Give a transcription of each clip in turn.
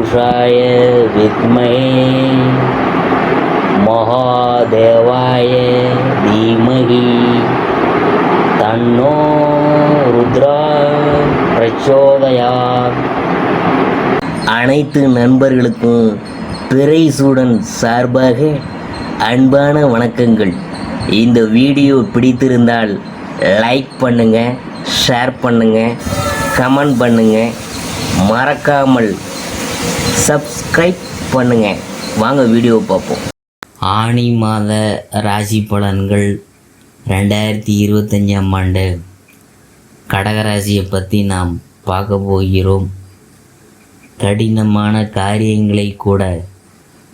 पुरुषाय विद्महे महादेवाय धीमहि तन्नो रुद्रा प्रचोदयात्. அனைத்து நண்பர்களுக்கும் பிறைசூடன் சார்பாக அன்பான வணக்கங்கள். இந்த வீடியோ பிடித்திருந்தால் லைக் பண்ணுங்கள், ஷேர் பண்ணுங்கள், கமெண்ட் பண்ணுங்கள், மறக்காமல் சப்ஸ்கிரைப் பண்ணுங்கள். வாங்க வீடியோ பார்ப்போம். ஆனி மாத ராசி பலன்கள் 2025ஆம் ஆண்டு கடகராசியை பற்றி நாம் பார்க்க போகிறோம். கடினமான காரியங்களை கூட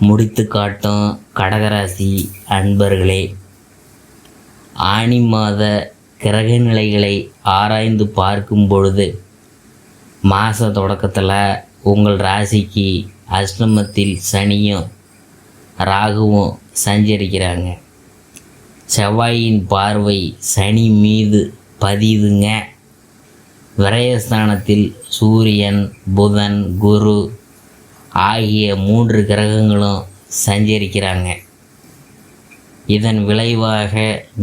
முடித்து காட்டும் கடகராசி அன்பர்களே, ஆனி மாத கிரக நிலைகளை ஆராய்ந்து பார்க்கும் பொழுது மாத தொடக்கத்தில் உங்கள் ராசிக்கு அஷ்டமத்தில் சனியும் ராகுவும் சஞ்சரிக்கிறாங்க. செவ்வாயின் பார்வை சனி மீது பதியுதுங்க. விரயஸ்தானத்தில் சூரியன், புதன், குரு ஆகிய 3 கிரகங்களும் சஞ்சரிக்கிறாங்க. இதன் விளைவாக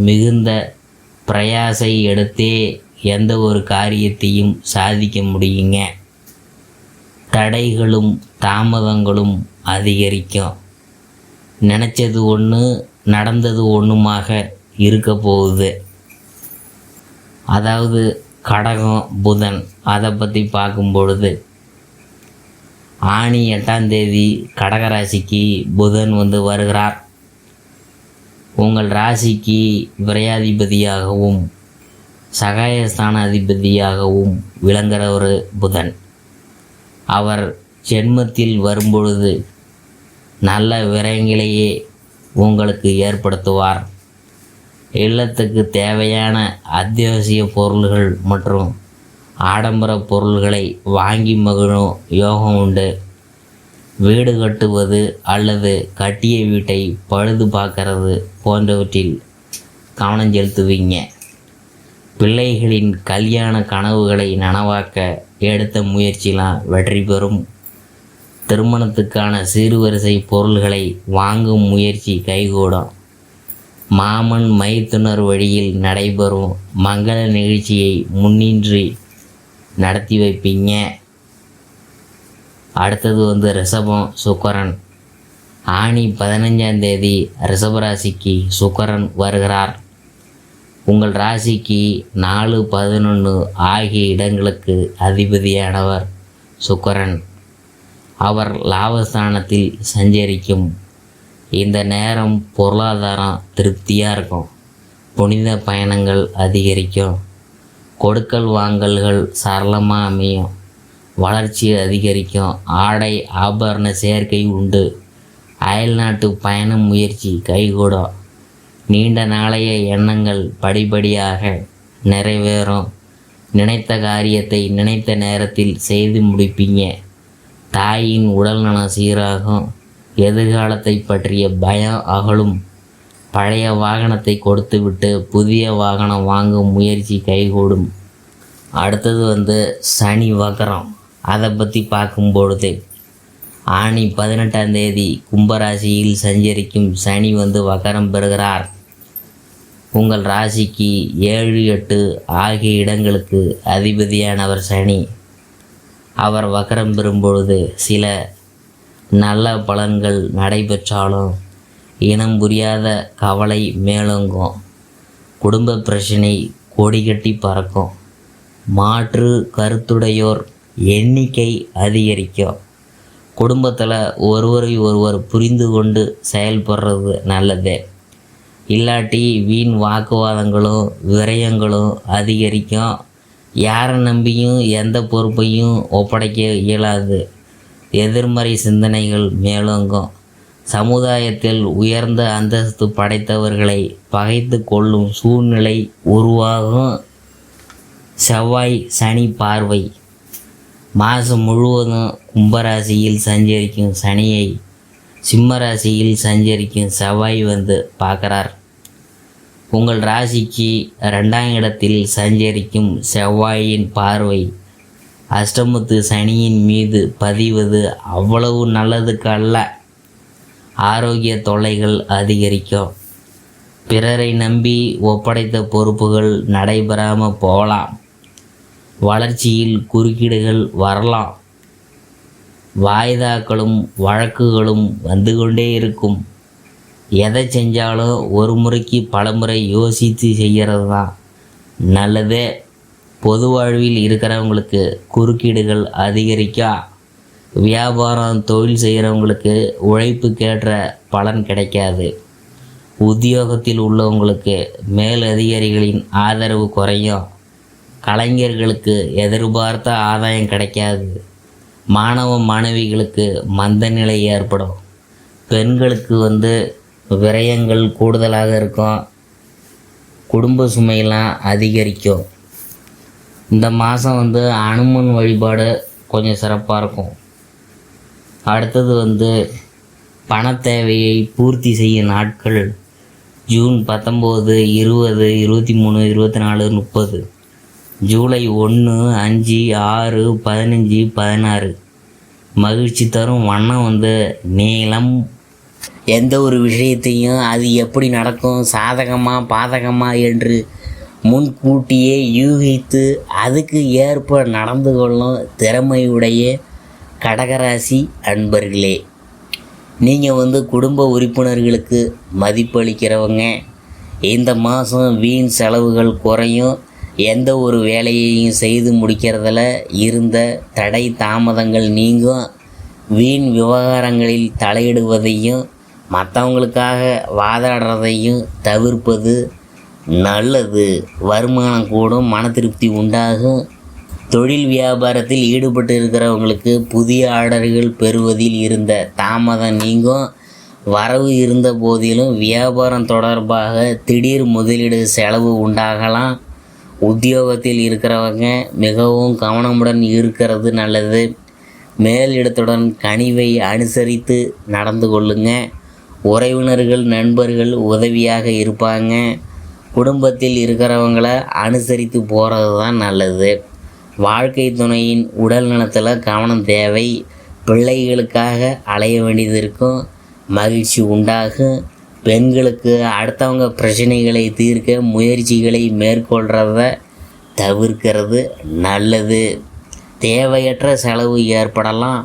மிகுந்த பிரயாசை எடுத்தே எந்த ஒரு காரியத்தையும் சாதிக்க முடியுங்க. தடைகளும் தாமதங்களும் அதிகரிக்கும். நினச்சது ஒன்று நடந்தது ஒன்றுமாக இருக்க போகுது. அதாவது கடகம், புதன் அதை பற்றி பார்க்கும் பொழுது ஆனி 8ஆம் தேதி கடகராசிக்கு புதன் வருகிறார். உங்கள் ராசிக்கு விரையாதிபதியாகவும் சகாயஸ்தான அதிபதியாகவும் விளங்குகிற ஒரு புதன். அவர் ஜென்மத்தில் வரும்பொழுது நல்ல விரயங்களையே உங்களுக்கு ஏற்படுத்துவார். இல்லத்துக்கு தேவையான அத்தியாவசிய பொருள்கள் மற்றும் ஆடம்பர பொருள்களை வாங்கி மகிழும் யோகம் உண்டு. வீடு கட்டுவது அல்லது கட்டிய வீட்டை பழுது பார்க்கறது போன்றவற்றில் கவனம் செலுத்துவீங்க. பிள்ளைகளின் கல்யாண கனவுகளை நனவாக்க எடுத்த முயற்சிலாம் வெற்றி பெறும். திருமணத்துக்கான சீர்வரிசை பொருள்களை வாங்கும் முயற்சி கைகூடும். மாமன் மைத்துனர் வழியில் நடைபெறும் மங்கள நிகழ்ச்சியை முன்னின்றி நடத்தி வைப்பீங்க. அடுத்தது ரிஷபம், சுக்கிரன். ஆனி 15ஆம் தேதி ரிஷபராசிக்கு சுக்கிரன் வருகிறார். உங்கள் ராசிக்கு 4, 11 ஆகிய இடங்களுக்கு அதிபதியானவர் சுக்கிரன். அவர் லாபஸ்தானத்தில் சஞ்சரிக்கும். இந்த நேரம் பொருளாதாரம் திருப்தியாக இருக்கும். புனித பயணங்கள் அதிகரிக்கும். கொடுக்கல் வாங்கல்கள் சரளமாக அமையும். வளர்ச்சி அதிகரிக்கும். ஆடை ஆபரண சேர்க்கை உண்டு. அயல்நாட்டு பயண முயற்சி கைகூடும். நீண்ட நாளைய எண்ணங்கள் படிப்படியாக நிறைவேறும். நினைத்த காரியத்தை நினைத்த நேரத்தில் செய்து முடிப்பீங்க. தாயின் உடல்நலம் சீராகும். எதிர்காலத்தை பற்றிய பயம் அகலும். பழைய வாகனத்தை கொடுத்துவிட்டு புதிய வாகனம் வாங்கும் முயற்சி கைகூடும். அடுத்தது சனி வக்கரம். அதை பற்றி பார்க்கும்பொழுது ஆனி 18ஆம் தேதி கும்பராசியில் சஞ்சரிக்கும் சனி வக்கரம் பெறுகிறார். உங்கள் ராசிக்கு 7, 8 ஆகிய இடங்களுக்கு அதிபதியானவர் சனி. அவர் வக்கரம் பெறும்பொழுது சில நல்ல பலன்கள் நடைபெற்றாலும் இனம் புரியாத கவலை மேலோங்கும். குடும்ப பிரச்சனை கொடிகட்டி பறக்கும். மாற்று கருத்துடையோர் எண்ணிக்கை அதிகரிக்கும். குடும்பத்தில் ஒருவரை ஒருவர் புரிந்து கொண்டு செயல்படுறது நல்லது. இல்லாட்டி வீண் வாக்குவாதங்களும் விரயங்களும் அதிகரிக்கும். யாரை நம்பியும் எந்த பொறுப்பையும் ஒப்படைக்க இயலாது. எதிர்மறை சிந்தனைகள் மேலோங்கும். சமுதாயத்தில் உயர்ந்த அந்தஸ்து படைத்தவர்களை பகைத்து கொள்ளும் சூழ்நிலை உருவாகும். செவ்வாய் சனி பார்வை. மாதம் முழுவதும் கும்பராசியில் சஞ்சரிக்கும் சனியை சிம்மராசியில் சஞ்சரிக்கும் செவ்வாய் பார்க்குறார். உங்கள் ராசிக்கு 2ஆம் இடத்தில் சஞ்சரிக்கும் செவ்வாயின் பார்வை அஷ்டமத்து சனியின் மீது பதிவது அவ்வளவு நல்லதுக்கு அல்ல. ஆரோக்கிய தொல்லைகள் அதிகரிக்கும். பிறரை நம்பி ஒப்படைத்த பொறுப்புகள் நடைபெறாமல் போகலாம். வளர்ச்சியில் குறுக்கீடுகள் வரலாம். வாய்தாக்களும் வழக்குகளும் வந்து கொண்டே இருக்கும். எதை செஞ்சாலும் ஒரு முறைக்கு பல முறை யோசித்து செய்கிறது தான் நல்லது. பொது வாழ்வில் இருக்கிறவங்களுக்கு குறுக்கீடுகள் அதிகரிக்கா. வியாபாரம் தொழில் செய்கிறவங்களுக்கு உழைப்புக்கேற்ற பலன் கிடைக்காது. உத்தியோகத்தில் உள்ளவங்களுக்கு மேலதிகாரிகளின் ஆதரவு குறையும். கலைஞர்களுக்கு எதிர்பார்த்த ஆதாயம் கிடைக்காது. மாணவ மாணவிகளுக்கு மந்த நிலை ஏற்படும். பெண்களுக்கு விரயங்கள் கூடுதலாக இருக்கும். குடும்ப சுமையெல்லாம் அதிகரிக்கும். இந்த மாதம் அனுமன் வழிபாடு கொஞ்சம் சிறப்பாக இருக்கும். அடுத்தது பண தேவையை பூர்த்தி செய்யும் நாட்கள் ஜூன் 19, 20, 23, 24, 30. ஜூலை 1, 5, 6, 15, 16. மகிழ்ச்சி தரும் வண்ணம் நீளம். எந்த ஒரு விஷயத்தையும் அது எப்படி நடக்கும், சாதகமாக பாதகமாக என்று முன்கூட்டியே யூகித்து அதுக்கு ஏற்ப நடந்து கொள்ளும் திறமையுடைய கடகராசி அன்பர்களே. நீங்கள் குடும்ப உறுப்பினர்களுக்கு மதிப்பளிக்கிறவங்க. இந்த மாதம் வீண் செலவுகள் குறையும். எந்த ஒரு வேலையையும் செய்து முடிக்கிறதுல இருந்த தடை தாமதங்கள் நீங்கும். வீண் விவகாரங்களில் தலையிடுவதையும் மற்றவங்களுக்காக வாதாடுறதையும் தவிர்ப்பது நல்லது. வருமானம் கூடும், மன திருப்தி உண்டாகும். தொழில் வியாபாரத்தில் ஈடுபட்டு இருக்கிறவங்களுக்கு புதிய ஆர்டர்கள் பெறுவதில் இருந்த தாமதம் நீங்கும். வரவு இருந்த போதிலும் வியாபாரம் தொடர்பாக திடீர் முதலீடு செலவு உண்டாகலாம். உத்தியோகத்தில் இருக்கிறவங்க மிகவும் கவனமுடன் இருக்கிறது நல்லது. மேலிடத்துடன் கனிவை அனுசரித்து நடந்து கொள்ளுங்க. உறவினர்கள் நண்பர்கள் உதவியாக இருப்பாங்க. குடும்பத்தில் இருக்கிறவங்கள அனுசரித்து போகிறது தான் நல்லது. வாழ்க்கை துணையின் உடல் நலத்தில் கவனம் தேவை. பிள்ளைகளுக்காக அலைய வேண்டியது இருக்கும். மகிழ்ச்சி உண்டாகும். பெண்களுக்கு அடுத்தவங்க பிரச்சனைகளை தீர்க்க முயற்சிகளை மேற்கொள்கிறத தவிர்க்கிறது நல்லது. தேவையற்ற செலவு ஏற்படலாம்.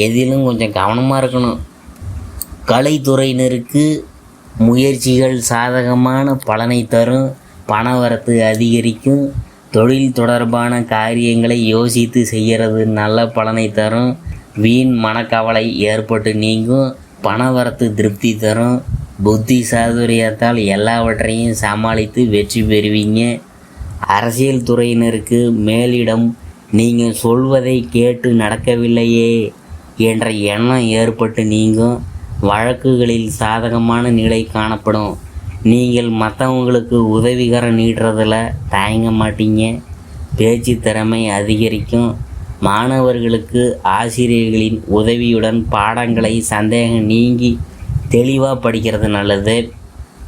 எதிலும் கொஞ்சம் கவனமாக இருக்கணும். கலைத்துறையினருக்கு முயற்சிகள் சாதகமான பலனை தரும். பணவரத்து அதிகரிக்கும். தொழில் தொடர்பான காரியங்களை யோசித்து செய்கிறது நல்ல பலனை தரும். வீண் மனக்கவலை ஏற்பட்டு நீங்கும். பணவரத்து திருப்தி தரும். புத்தி சாதுரியத்தால் எல்லாவற்றையும் சமாளித்து வெற்றி பெறுவீங்க. அரசியல் துறையினருக்கு மேலிடம் நீங்கள் சொல்வதை கேட்டு நடக்கவில்லையே என்ற எண்ணம் ஏற்பட்டு நீங்கும். வழக்குகளில் சாதகமான நிலை காணப்படும். நீங்கள் மற்றவங்களுக்கு உதவிகரம் நீட்டுறதில் தயங்க மாட்டீங்க. பேச்சு திறமை அதிகரிக்கும். மாணவர்களுக்கு ஆசிரியர்களின் உதவியுடன் பாடங்களை சந்தேகம் நீங்கி தெளிவாக படிக்கிறது நல்லது.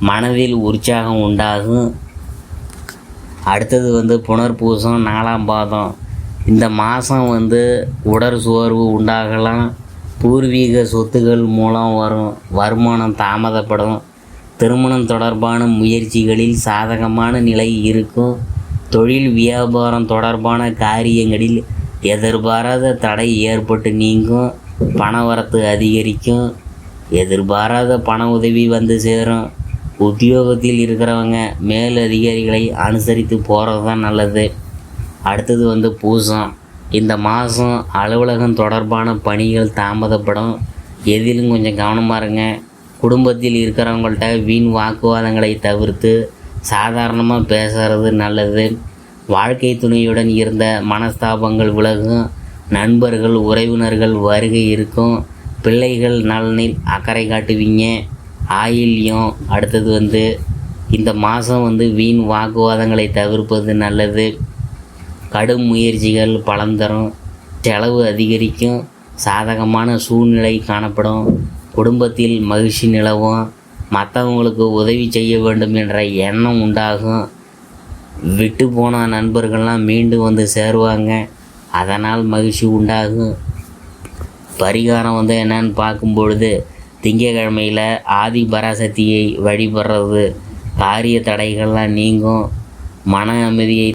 மனதில் உற்சாகம் உண்டாகும். அடுத்தது புனர்பூசம் 4ஆம் பாதம். இந்த மாதம் உடற் சோர்வு உண்டாகலாம். பூர்வீக சொத்துகள் மூலம் வரும் வருமானம் தாமதப்படும். திருமணம் தொடர்பான முயற்சிகளில் சாதகமான நிலை இருக்கும். தொழில் வியாபாரம் தொடர்பான காரியங்களில் எதிர்பாராத தடை ஏற்பட்டு நீங்கும். பணவரத்து அதிகரிக்கும். எதிர்பாராத பண உதவி சேரும். உத்தியோகத்தில் இருக்கிறவங்க மேலதிகாரிகளை அனுசரித்து போகிறது தான் நல்லது. அடுத்தது பூசம். இந்த மாதம் அலுவலகம் தொடர்பான பணிகள் தாமதப்படும். எதிலும் கொஞ்சம் கவனமாக இருங்க. குடும்பத்தில் இருக்கிறவங்கள்ட்ட வீண் வாக்குவாதங்களை தவிர்த்து சாதாரணமாக பேசுகிறது நல்லது. வாழ்க்கை துணையுடன் இருந்த மனஸ்தாபங்கள் விலகும். நண்பர்கள் உறவினர்கள் வருகை இருக்கும். பிள்ளைகள் நலனில் அக்கறை காட்டுவீங்க. ஆயில்யம். அடுத்தது இந்த மாதம் வீண் வாக்குவாதங்களை தவிர்ப்பது நல்லது. கடும் முயற்சிகள் பலன் தரும். செலவு அதிகரிக்கும். சாதகமான சூழ்நிலை காணப்படும். குடும்பத்தில் மகிழ்ச்சி நிலவும். மற்றவங்களுக்கு உதவி செய்ய வேண்டும் என்ற எண்ணம் உண்டாகும். விட்டு போன நண்பர்கள்லாம் மீண்டும் சேருவாங்க. அதனால் மகிழ்ச்சி உண்டாகும். பரிகாரம் வந்து என்னன்னு பார்க்கும் பொழுது, திங்கக்கிழமையில் ஆதி பராசக்தியை வழிபடுறது காரிய தடைகள்லாம் நீங்கும், மன அமைதியை